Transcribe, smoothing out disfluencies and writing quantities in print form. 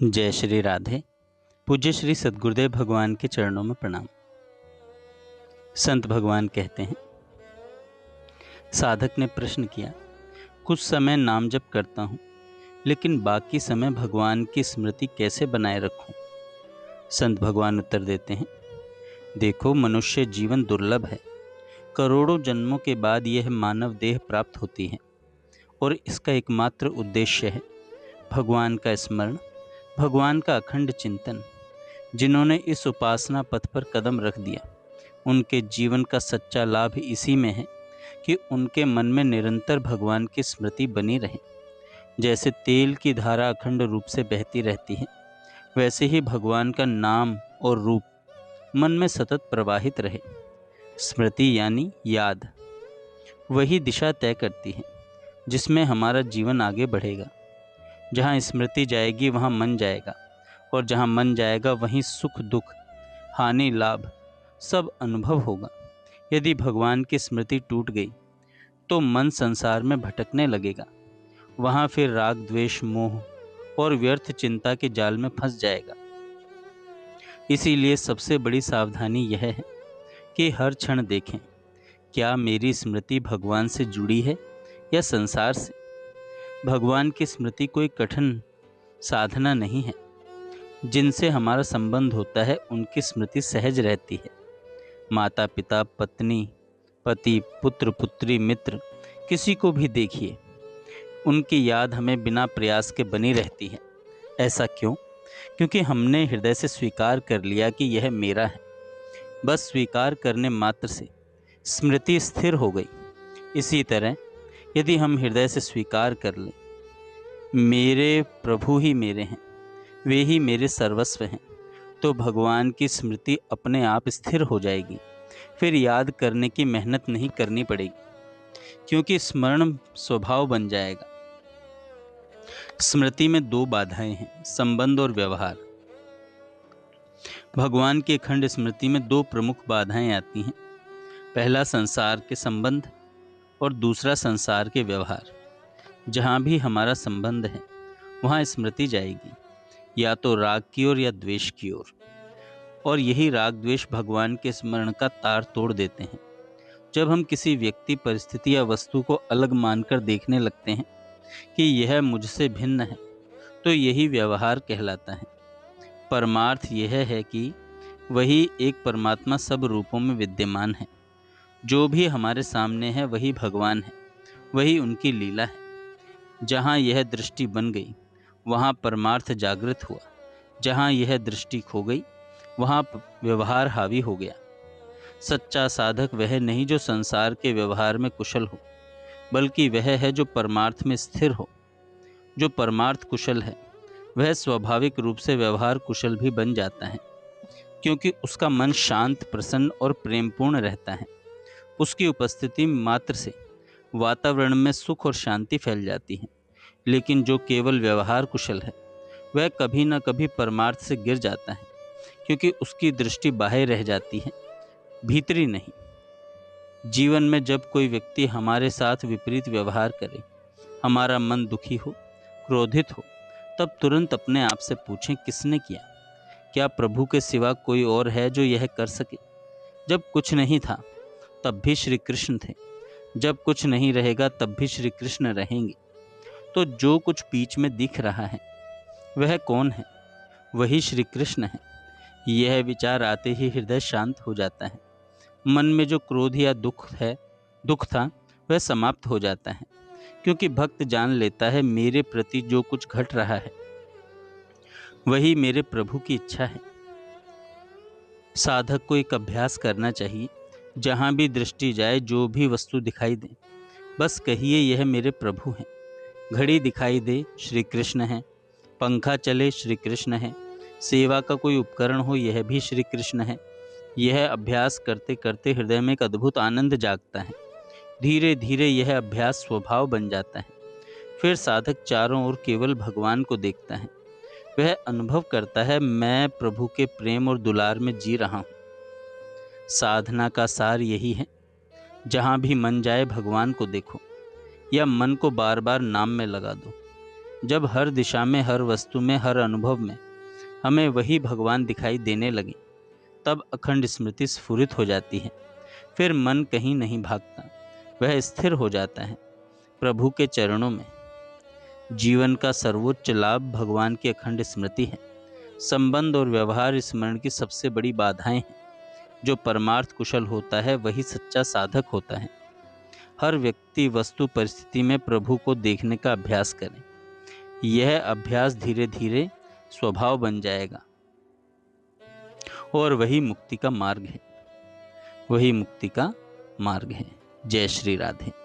जय श्री राधे। पूज्य श्री सद्गुरुदेव भगवान के चरणों में प्रणाम। संत भगवान कहते हैं, साधक ने प्रश्न किया, कुछ समय नाम जप करता हूँ, लेकिन बाकी समय भगवान की स्मृति कैसे बनाए रखूं? संत भगवान उत्तर देते हैं, देखो, मनुष्य जीवन दुर्लभ है। करोड़ों जन्मों के बाद यह मानव देह प्राप्त होती है और इसका एकमात्र उद्देश्य है भगवान का स्मरण, भगवान का अखंड चिंतन। जिन्होंने इस उपासना पथ पर कदम रख दिया, उनके जीवन का सच्चा लाभ इसी में है कि उनके मन में निरंतर भगवान की स्मृति बनी रहे। जैसे तेल की धारा अखंड रूप से बहती रहती है, वैसे ही भगवान का नाम और रूप मन में सतत प्रवाहित रहे। स्मृति यानी याद वही दिशा तय करती है जिसमें हमारा जीवन आगे बढ़ेगा। जहाँ स्मृति जाएगी वहाँ मन जाएगा, और जहाँ मन जाएगा वहीं सुख दुख, हानि लाभ सब अनुभव होगा। यदि भगवान की स्मृति टूट गई तो मन संसार में भटकने लगेगा। वहाँ फिर राग द्वेष मोह और व्यर्थ चिंता के जाल में फंस जाएगा। इसीलिए सबसे बड़ी सावधानी यह है कि हर क्षण देखें, क्या मेरी स्मृति भगवान से जुड़ी है या संसार से। भगवान की स्मृति कोई कठिन साधना नहीं है। जिनसे हमारा संबंध होता है उनकी स्मृति सहज रहती है। माता पिता, पत्नी पति, पुत्र पुत्री, मित्र, किसी को भी देखिए, उनकी याद हमें बिना प्रयास के बनी रहती है। ऐसा क्यों? क्योंकि हमने हृदय से स्वीकार कर लिया कि यह मेरा है। बस स्वीकार करने मात्र से स्मृति स्थिर हो गई। इसी तरह यदि हम हृदय से स्वीकार कर लें, मेरे प्रभु ही मेरे हैं, वे ही मेरे सर्वस्व हैं, तो भगवान की स्मृति अपने आप स्थिर हो जाएगी। फिर याद करने की मेहनत नहीं करनी पड़ेगी, क्योंकि स्मरण स्वभाव बन जाएगा। स्मृति में दो बाधाएं हैं, संबंध और व्यवहार। भगवान की अखंड स्मृति में दो प्रमुख बाधाएं आती हैं। पहला संसार के संबंध और दूसरा संसार के व्यवहार। जहाँ भी हमारा संबंध है वहाँ स्मृति जाएगी, या तो राग की ओर या द्वेष की ओर। और यही राग द्वेष भगवान के स्मरण का तार तोड़ देते हैं। जब हम किसी व्यक्ति, परिस्थिति या वस्तु को अलग मानकर देखने लगते हैं कि यह मुझसे भिन्न है, तो यही व्यवहार कहलाता है। परमार्थ यह है कि वही एक परमात्मा सब रूपों में विद्यमान है। जो भी हमारे सामने है वही भगवान है, वही उनकी लीला है। जहाँ यह दृष्टि बन गई वहाँ परमार्थ जागृत हुआ। जहाँ यह दृष्टि खो गई वहाँ व्यवहार हावी हो गया। सच्चा साधक वह नहीं जो संसार के व्यवहार में कुशल हो, बल्कि वह है जो परमार्थ में स्थिर हो। जो परमार्थ कुशल है वह स्वाभाविक रूप से व्यवहार कुशल भी बन जाता है, क्योंकि उसका मन शांत, प्रसन्न और प्रेमपूर्ण रहता है। उसकी उपस्थिति मात्र से वातावरण में सुख और शांति फैल जाती है। लेकिन जो केवल व्यवहार कुशल है वह कभी न कभी परमार्थ से गिर जाता है, क्योंकि उसकी दृष्टि बाहर रह जाती है, भीतरी नहीं। जीवन में जब कोई व्यक्ति हमारे साथ विपरीत व्यवहार करे, हमारा मन दुखी हो, क्रोधित हो, तब तुरंत अपने आप से पूछें, किसने किया? क्या प्रभु के सिवा कोई और है जो यह कर सके? जब कुछ नहीं था तब भी श्री कृष्ण थे, जब कुछ नहीं रहेगा तब भी श्री कृष्ण रहेंगे। तो जो कुछ बीच में दिख रहा है वह कौन है? वही श्री कृष्ण है। यह विचार आते ही हृदय शांत हो जाता है। मन में जो क्रोध या दुख था वह समाप्त हो जाता है, क्योंकि भक्त जान लेता है मेरे प्रति जो कुछ घट रहा है वही मेरे प्रभु की इच्छा है। साधक को एक अभ्यास करना चाहिए। जहाँ भी दृष्टि जाए, जो भी वस्तु दिखाई दे, बस कहिए, यह मेरे प्रभु हैं। घड़ी दिखाई दे, श्री कृष्ण है। पंखा चले, श्री कृष्ण है। सेवा का कोई उपकरण हो, यह भी श्री कृष्ण है। यह अभ्यास करते करते हृदय में एक अद्भुत आनंद जागता है। धीरे धीरे यह अभ्यास स्वभाव बन जाता है। फिर साधक चारों ओर केवल भगवान को देखता है। वह अनुभव करता है, मैं प्रभु के प्रेम और दुलार में जी रहा हूँ। साधना का सार यही है, जहाँ भी मन जाए भगवान को देखो, या मन को बार बार नाम में लगा दो। जब हर दिशा में, हर वस्तु में, हर अनुभव में हमें वही भगवान दिखाई देने लगे, तब अखंड स्मृति स्फुरित हो जाती है। फिर मन कहीं नहीं भागता, वह स्थिर हो जाता है प्रभु के चरणों में। जीवन का सर्वोच्च लाभ भगवान की अखंड स्मृति है। संबंध और व्यवहार स्मरण की सबसे बड़ी बाधाएं हैं। जो परमार्थ कुशल होता है वही सच्चा साधक होता है। हर व्यक्ति, वस्तु, परिस्थिति में प्रभु को देखने का अभ्यास करें। यह अभ्यास धीरे धीरे स्वभाव बन जाएगा और वही मुक्ति का मार्ग है। वही मुक्ति का मार्ग है। जय श्री राधे।